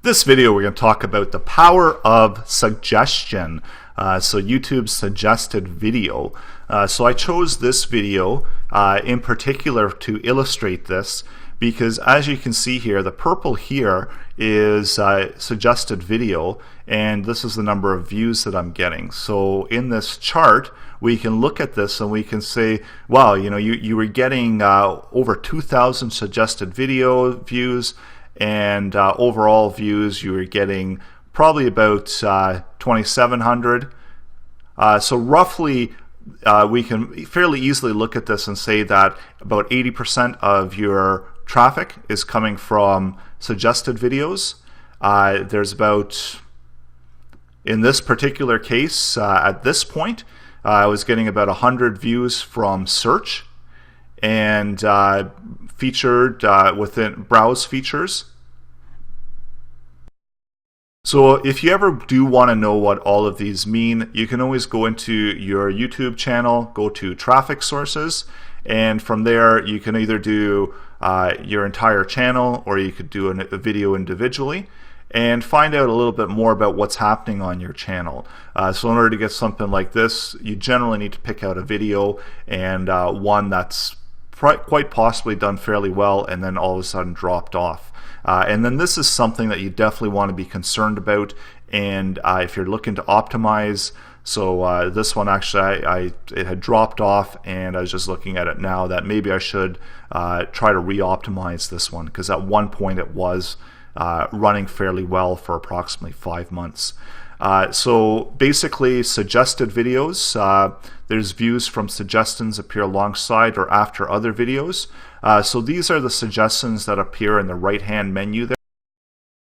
This video we're going to talk about the power of suggestion. So YouTube's suggested video. So I chose this video in particular to illustrate this because as you can see here, the purple here is suggested video, and this is the number of views that I'm getting. So in this chart we can look at this and we can say, wow, you were getting over 2,000 suggested video views, and overall views you were getting probably about 2,700. So roughly we can fairly easily look at this and say that about 80% of your traffic is coming from suggested videos. There's about, in this particular case, at this point, I was getting about 100 views from search and featured within browse features. So if you ever do want to know what all of these mean, you can always go into your YouTube channel, go to traffic sources, and from there you can either do your entire channel or you could do a video individually and find out a little bit more about what's happening on your channel. So in order to get something like this, you generally need to pick out a video and one that's quite possibly done fairly well and then all of a sudden dropped off. And then this is something that you definitely want to be concerned about, and if you're looking to optimize. So this one actually it had dropped off, and I was just looking at it now that maybe I should try to re-optimize this one, because at one point it was running fairly well for approximately 5 months. So basically suggested videos, there's views from suggestions appear alongside or after other videos. So these are the suggestions that appear in the right hand menu there.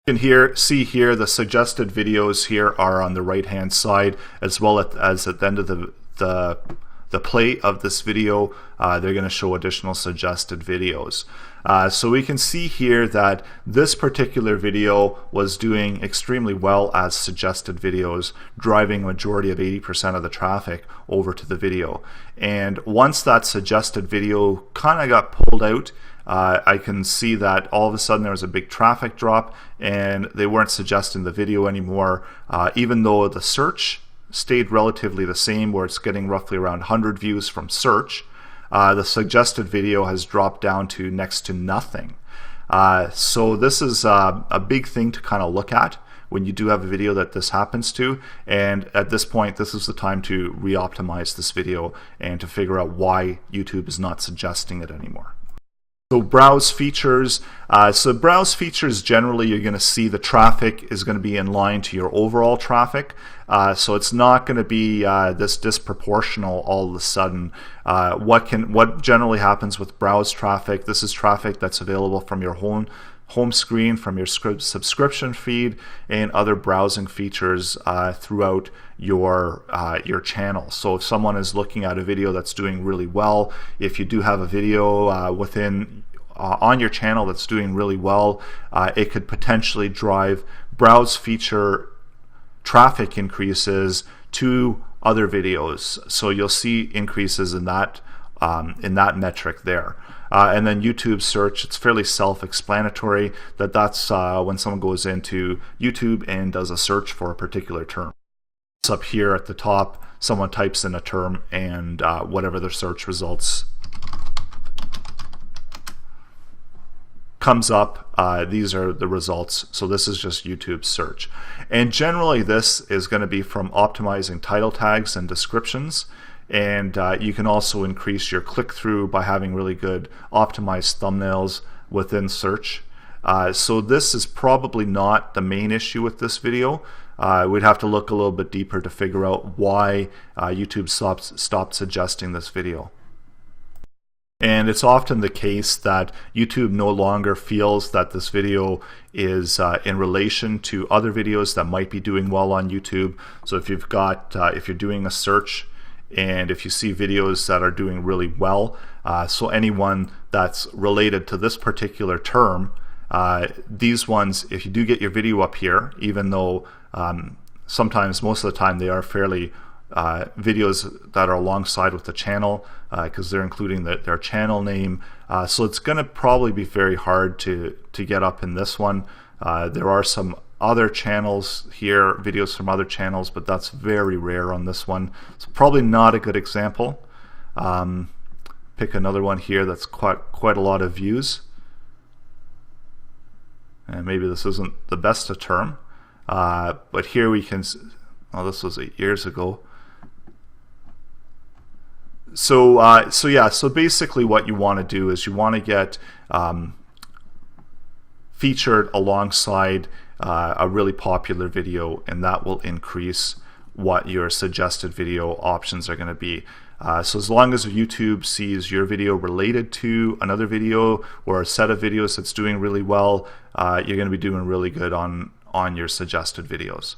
You can see here the suggested videos here are on the right hand side, as well as at the end of the play of this video, they're going to show additional suggested videos. So we can see here that this particular video was doing extremely well as suggested videos, driving a majority of 80% of the traffic over to the video. And once that suggested video kind of got pulled out, I can see that all of a sudden there was a big traffic drop and they weren't suggesting the video anymore, even though the search stayed relatively the same, where it's getting roughly around 100 views from search. The suggested video has dropped down to next to nothing. So this is a big thing to kind of look at when you do have a video that this happens to, and at this point this is the time to re-optimize this video and to figure out why YouTube is not suggesting it anymore. So browse features. Browse features, generally you're going to see the traffic is going to be in line to your overall traffic. So it's not going to be this disproportional all of a sudden. What generally happens with browse traffic, this is traffic that's available from your home screen, from your subscription feed, and other browsing features throughout your channel. So if someone is looking at a video that's doing really well, if you do have a video on your channel that's doing really well, it could potentially drive browse feature traffic increases to other videos. So you'll see increases in that metric there. And then YouTube search, it's fairly self-explanatory that's when someone goes into YouTube and does a search for a particular term. It's up here at the top, someone types in a term and whatever the search results comes up, these are the results. So this is just YouTube search. And generally this is going to be from optimizing title tags and descriptions. And you can also increase your click-through by having really good optimized thumbnails within search. So this is probably not the main issue with this video. We'd have to look a little bit deeper to figure out why YouTube stopped suggesting this video. And it's often the case that YouTube no longer feels that this video is in relation to other videos that might be doing well on YouTube. So if if you're doing a search and if you see videos that are doing really well, so anyone that's related to this particular term, these ones, if you do get your video up here, even though sometimes, most of the time, they are fairly videos that are alongside with the channel, because they're including their channel name. So it's going to probably be very hard to get up in this one. There are some other channels here, videos from other channels, but that's very rare on this one. It's probably not a good example. Pick another one here that's quite a lot of views. And maybe this isn't the best of term, but here we can, oh, this was 8 years ago. So yeah, so basically what you want to do is you want to get featured alongside a really popular video, and that will increase what your suggested video options are going to be. So as long as YouTube sees your video related to another video or a set of videos that's doing really well, you're going to be doing really good on your suggested videos.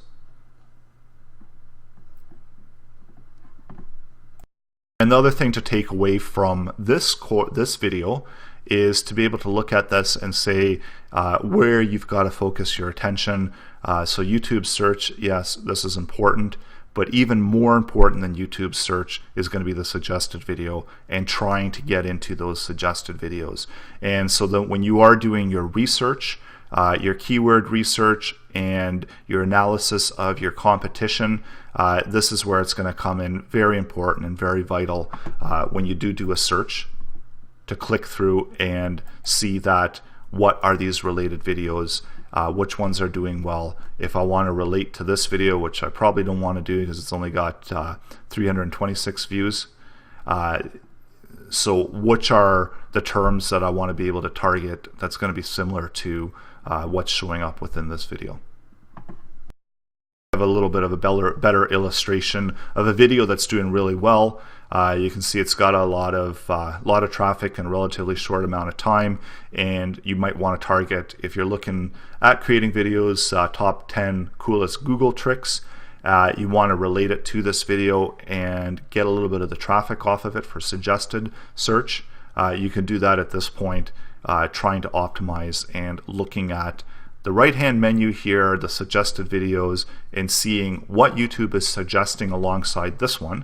Another thing to take away from this video is to be able to look at this and say where you've got to focus your attention. So YouTube search, yes, this is important, but even more important than YouTube search is going to be the suggested video and trying to get into those suggested videos. And so that when you are doing your research, your keyword research and your analysis of your competition, this is where it's going to come in very important and very vital when you do a search, to click through and see that what are these related videos, which ones are doing well. If I want to relate to this video, which I probably don't want to do because it's only got 326 views, so which are the terms that I want to be able to target that's going to be similar to what's showing up within this video. Have a little bit of a better illustration of a video that's doing really well. You can see it's got a lot of traffic in a relatively short amount of time, and you might want to target, if you're looking at creating videos, top 10 coolest Google tricks. You want to relate it to this video and get a little bit of the traffic off of it for suggested search. You can do that at this point, trying to optimize and looking at the right-hand menu here, the suggested videos, and seeing what YouTube is suggesting alongside this one,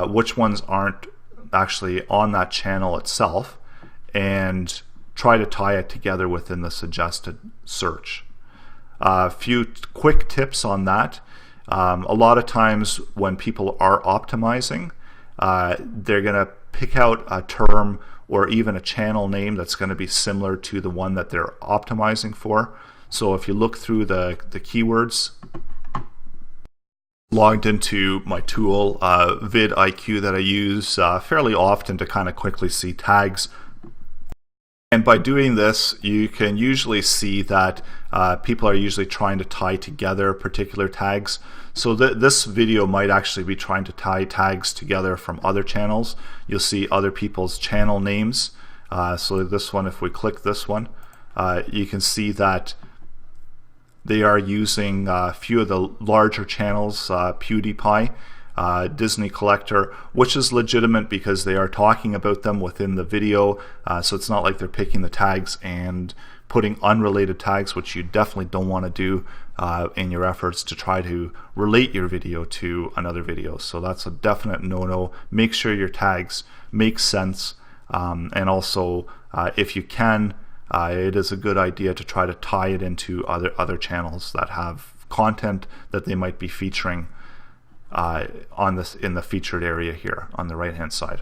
which ones aren't actually on that channel itself, and try to tie it together within the suggested search. A few quick tips on that. A lot of times when people are optimizing, they're going to pick out a term or even a channel name that's going to be similar to the one that they're optimizing for. So if you look through the keywords, logged into my tool, vidIQ, that I use fairly often to kind of quickly see tags. And by doing this, you can usually see that people are usually trying to tie together particular tags. So this video might actually be trying to tie tags together from other channels. You'll see other people's channel names. So this one, if we click this one, you can see that they are using a few of the larger channels, PewDiePie, Disney Collector, which is legitimate because they are talking about them within the video. So it's not like they're picking the tags and putting unrelated tags, which you definitely don't want to do in your efforts to try to relate your video to another video. So that's a definite no-no. Make sure your tags make sense, and also if you can, it is a good idea to try to tie it into other channels that have content that they might be featuring on this in the featured area here on the right hand side.